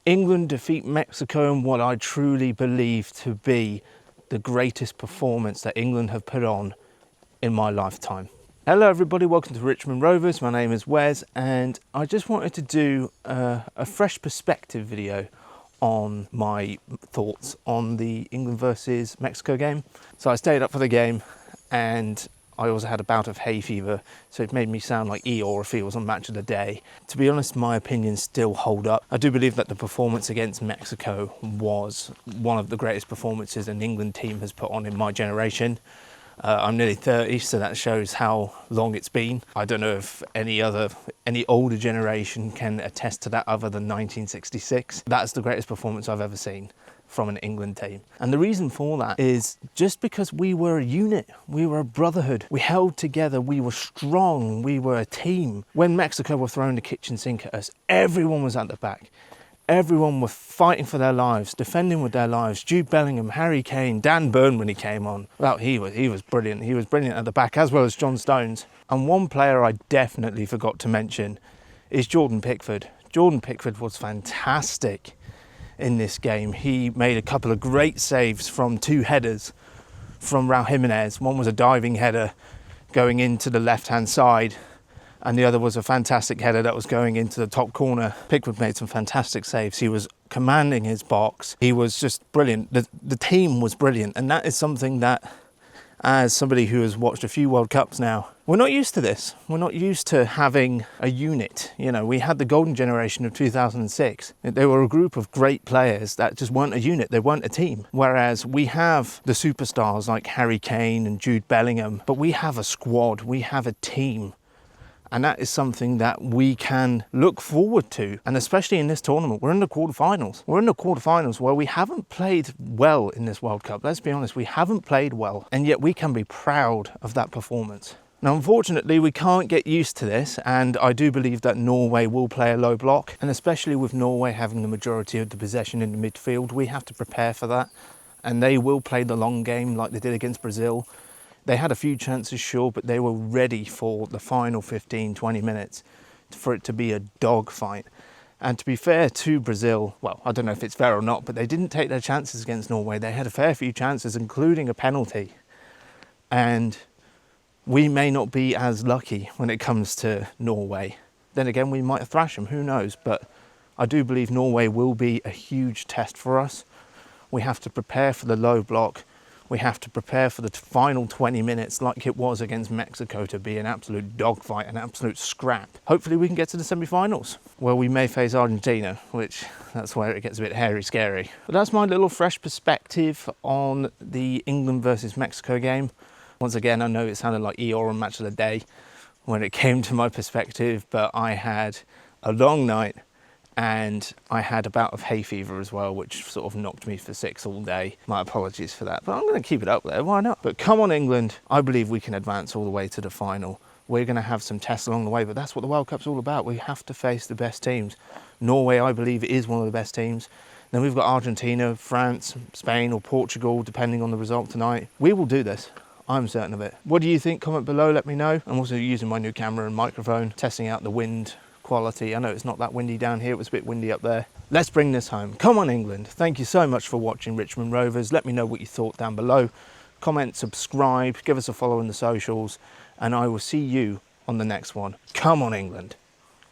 England defeat Mexico in what I truly believe to be the greatest performance that England have put on in my lifetime. Hello everybody, welcome to Richmond Rovers. My name is Wes and I just wanted to do a fresh perspective video on my thoughts on the England versus Mexico game. So I stayed up for the game and I also had a bout of hay fever, so it made me sound like Eeyore if he was on Match of the Day. To be honest, my opinions still hold up. I do believe that the performance against Mexico was one of the greatest performances an England team has put on in my generation. I'm nearly 30, so that shows how long it's been. I don't know if any older generation can attest to that other than 1966. That's the greatest performance I've ever seen from an England team. And the reason for that is just because we were a unit, we were a brotherhood. We held together, we were strong, we were a team. When Mexico were throwing the kitchen sink at us, everyone was at the back. Everyone were fighting for their lives, defending with their lives. Jude Bellingham, Harry Kane, Dan Burn when he came on. Well, he was brilliant. He was brilliant at the back, as well as John Stones. And one player I definitely forgot to mention is Jordan Pickford. Jordan Pickford was fantastic in this game. He made a couple of great saves from two headers from Raul Jimenez. One was a diving header going into the left-hand side, and the other was a fantastic header that was going into the top corner. Pickford made some fantastic saves. He was commanding his box. He was just brilliant. The team was brilliant, and that is something that, as somebody who has watched a few World Cups now, we're not used to this. We're not used to having a unit. You know, we had the golden generation of 2006. They were a group of great players that just weren't a unit. They weren't a team. Whereas we have the superstars like Harry Kane and Jude Bellingham, but we have a squad. We have a team. And that is something that we can look forward to. And especially in this tournament, we're in the quarterfinals. We're in the quarterfinals where we haven't played well in this World Cup. Let's be honest, we haven't played well. And yet we can be proud of that performance. Now, unfortunately, we can't get used to this. And I do believe that Norway will play a low block. And especially with Norway having the majority of the possession in the midfield, we have to prepare for that. And they will play the long game like they did against Brazil. They had a few chances, sure, but they were ready for the final 15, 20 minutes for it to be a dogfight. And to be fair to Brazil, well, I don't know if it's fair or not, but they didn't take their chances against Norway. They had a fair few chances, including a penalty. And we may not be as lucky when it comes to Norway. Then again, we might thrash them, who knows? But I do believe Norway will be a huge test for us. We have to prepare for the low block. We have to prepare for the final 20 minutes like it was against Mexico to be an absolute dogfight, an absolute scrap. Hopefully we can get to the semi-finals where we may face Argentina, which that's where it gets a bit hairy scary. But that's my little fresh perspective on the England versus Mexico game. Once again, I know it sounded like Eeyore on Match of the Day when it came to my perspective, but I had a long night and I had a bout of hay fever as well, which sort of knocked me for six all day. My apologies for that, but I'm going to keep it up there, why not? But come on England, I believe we can advance all the way to the final. We're going to have some tests along the way, but that's what the World Cup's all about. We have to face the best teams. Norway, I believe, is one of the best teams. Then we've got Argentina, France, Spain or Portugal, depending on the result tonight. We will do this. I'm certain of it. What do you think? Comment below, let me know. I'm also using my new camera and microphone, testing out the wind quality. I know it's not that windy down here, it was a bit windy up there. Let's bring this home. Come on England. Thank you so much for watching Richmond Rovers. Let me know what you thought down below. Comment, subscribe, give us a follow on the socials, and I will see you on the next one. Come on England.